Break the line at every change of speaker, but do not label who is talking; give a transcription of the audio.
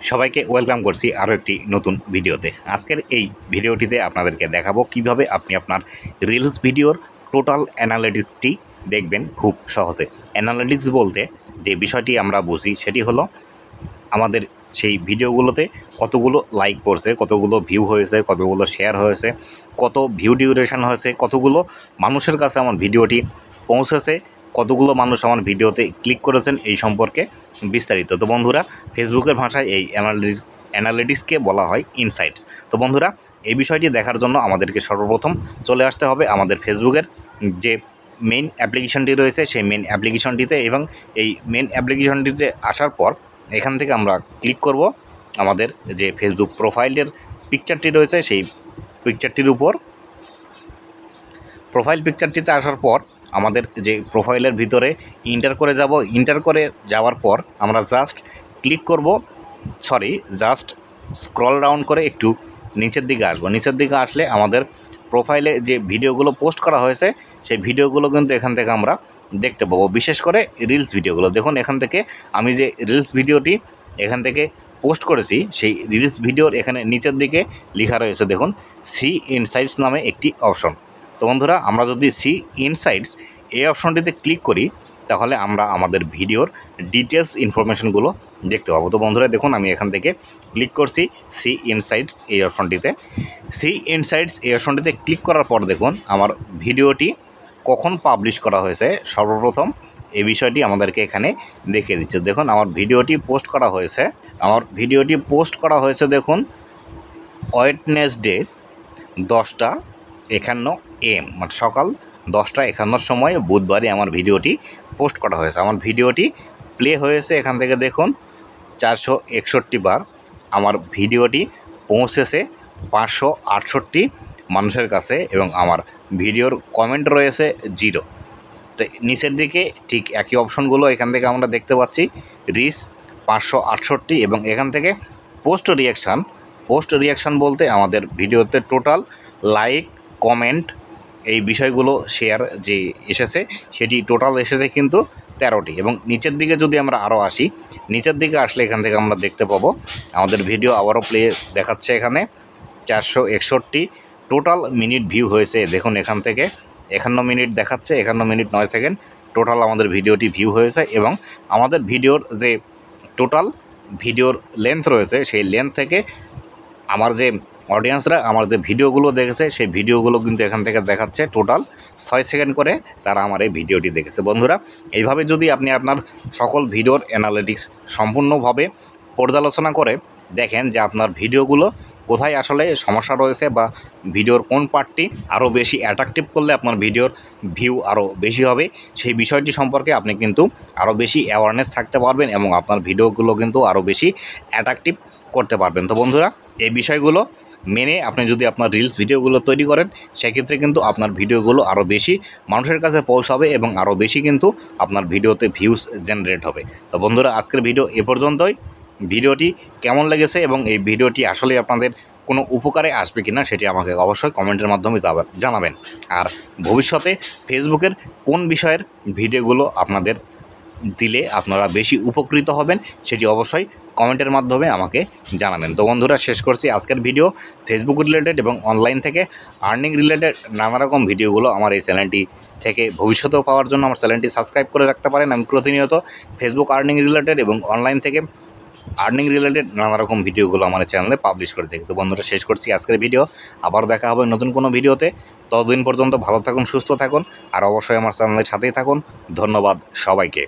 সবাইকে ওয়েলকাম করছি আরও একটি নতুন ভিডিওতে। আজকের এই ভিডিওটিতে আপনাদেরকে দেখাবো কিভাবে আপনি আপনার রিলস ভিডিওর টোটাল অ্যানালিটিক্সটি দেখবেন খুব সহজে। অ্যানালিটিক্স বলতে যে বিষয়টি আমরা বুঝি সেটি হলো আমাদের সেই ভিডিওগুলোতে কতগুলো লাইক পড়ছে, কতগুলো ভিউ হয়েছে, কতগুলো শেয়ার হয়েছে, কত ভিউ ডিউরেশন হয়েছে, কতগুলো মানুষের কাছে আমার ভিডিওটি পৌঁছেছে, কতগুলো মানুষ আমার ভিডিওতে ক্লিক করেছেন, এই সম্পর্কে বিস্তারিত। তো বন্ধুরা, ফেসবুকের ভাষায় এই অ্যানালিটিক্সকে বলা হয় ইনসাইটস। তো বন্ধুরা, এই বিষয়টি দেখার জন্য আমাদেরকে সর্বপ্রথম চলে আসতে হবে আমাদের ফেসবুকের যে মেইন অ্যাপ্লিকেশনটি রয়েছে সেই মেইন অ্যাপ্লিকেশনটিতে, এবং এই মেইন অ্যাপ্লিকেশনটিতে আসার পর এখান থেকে আমরা ক্লিক করব আমাদের যে ফেসবুক প্রোফাইলের পিকচারটি রয়েছে সেই পিকচারটির উপর। প্রোফাইল পিকচারটিতে আসার পর আমাদের যে প্রোফাইলের ভিতরে ইন্টার করে যাব। ইন্টার করে যাওয়ার পর আমরা জাস্ট ক্লিক করব, জাস্ট স্ক্রল ডাউন করে একটু নিচের দিকে আসবো। নিচের দিকে আসলে আমাদের প্রোফাইলে যে ভিডিওগুলো পোস্ট করা হয়েছে সেই ভিডিওগুলো কিন্তু এখান থেকে আমরা দেখতে পাবো। বিশেষ করে রিলস ভিডিওগুলো দেখুন, এখান থেকে আমি যে রিলস ভিডিওটি এখান থেকে পোস্ট করেছি সেই রিলস ভিডিওর এখানে নিচের দিকে লেখা রয়েছে, দেখুন সি ইনসাইটস নামে একটি অপশন। তো বন্ধুরা, আমরা যদি সি ইনসাইটস এই অপশনটিতে ক্লিক করি তাহলে আমরা আমাদের ভিডিওর ডিটেলস ইনফরমেশনগুলো দেখতে পাবো। তো বন্ধুরা দেখুন, আমি এখান থেকে ক্লিক করছি সি ইনসাইটস এই অপশনটিতে। সি ইনসাইটস এই অপশনটিতে ক্লিক করার পর দেখুন আমার ভিডিওটি কখন পাবলিশ করা হয়েছে সর্বপ্রথম এই বিষয়টি আমাদেরকে এখানে দেখিয়ে দিচ্ছে। দেখুন আমার ভিডিওটি পোস্ট করা হয়েছে দেখুন ওয়েডনেসডে 10:51 AM, মানে সকাল 10:51 সময় বুধবারই আমার ভিডিওটি পোস্ট করা হয়েছে। আমার ভিডিওটি প্লে হয়েছে এখান থেকে দেখুন 461 বার। আমার ভিডিওটি পৌঁছেছে 568 মানুষের কাছে, এবং আমার ভিডিওর কমেন্ট রয়েছে 0। তো নিচের দিকে ঠিক একই অপশনগুলো এখান থেকে আমরা দেখতে পাচ্ছি, রিচ 568, এবং এখান থেকে পোস্ট রিয়াকশান বলতে আমাদের ভিডিওতে টোটাল লাইক, কমেন্ট, এই বিষয়গুলো শেয়ার যে এসেছে সেটি টোটাল এসেছে কিন্তু 13টি। এবং নিচের দিকে যদি আমরা আরও আসি, নিচের দিকে আসলে এখান থেকে আমরা দেখতে পাবো আমাদের ভিডিও আবারও প্লে দেখাচ্ছে, এখানে 461 টোটাল মিনিট ভিউ হয়েছে। দেখুন এখান থেকে 51 মিনিট দেখাচ্ছে, 51 মিনিট 9 সেকেন্ড টোটাল আমাদের ভিডিওটি ভিউ হয়েছে। এবং আমাদের ভিডিওর যে টোটাল ভিডিওর লেন্থ রয়েছে সেই লেন্থ থেকে আমার যে অডিয়েন্সরা আমার যে ভিডিওগুলো দেখেছে সেই ভিডিওগুলো কিন্তু এখান থেকে দেখাচ্ছে টোটাল 6 সেকেন্ড করে তারা আমার এই ভিডিওটি দেখেছে। বন্ধুরা, এইভাবে যদি আপনি আপনার সকল ভিডিওর অ্যানালিটিক্স সম্পূর্ণভাবে পর্যালোচনা করে দেখেন যে আপনার ভিডিওগুলো কোথায় আসলে সমস্যা রয়েছে, বা ভিডিওর কোন পার্টটি আরও বেশি অ্যাট্রাকটিভ করলে আপনার ভিডিওর ভিউ আরও বেশি হবে, সেই বিষয়টি সম্পর্কে আপনি কিন্তু আরও বেশি অ্যাওয়ারনেস থাকতে পারবেন এবং আপনার ভিডিওগুলো কিন্তু আরও বেশি অ্যাট্রাকটিভ করতে পারবেন। তো বন্ধুরা, এই বিষয়গুলো মেনে আপনি যদি আপনার রিলস ভিডিওগুলো তৈরি করেন সেক্ষেত্রে কিন্তু আপনার ভিডিওগুলো আরও বেশি মানুষের কাছে পৌঁছাবে এবং আরও বেশি কিন্তু আপনার ভিডিওতে ভিউজ জেনারেট হবে। তো বন্ধুরা, আজকের ভিডিও এ পর্যন্তই। ভিডিওটি কেমন লেগেছে এবং এই ভিডিওটি আসলে আপনাদের কোনো উপকারে আসবে কিনা সেটি আমাকে অবশ্যই কমেন্টের মাধ্যমে জানাবেন। আর ভবিষ্যতে ফেসবুকের কোন বিষয়ের ভিডিওগুলো আপনাদের দিলে আপনারা বেশি উপকৃত হবেন সেটি অবশ্যই কমেন্টের মাধ্যমে আমাকে জানাবেন। তো বন্ধুরা, শেষ করছি আজকের ভিডিও। ফেসবুক রিলেটেড এবং অনলাইন থেকে আর্নিং রিলেটেড নানা রকম ভিডিওগুলো আমার এই চ্যানেলটি থেকে ভবিষ্যতেও পাওয়ার জন্য আমার চ্যানেলটি সাবস্ক্রাইব করে রাখতে পারেন। আমি প্রতিনিয়ত ফেসবুক আর্নিং রিলেটেড এবং অনলাইন থেকে আর্নিং রিলেটেড নানা রকম ভিডিওগুলো আমার চ্যানেলে পাবলিশ করে থাকি। তো বন্ধুরা, শেষ করছি আজকের ভিডিও। আবার দেখা হবে নতুন কোনো ভিডিওতে। ততদিন পর্যন্ত ভালো থাকুন, সুস্থ থাকুন, আর অবশ্যই আমার চ্যানেলের সাথেই থাকুন। ধন্যবাদ সবাইকে।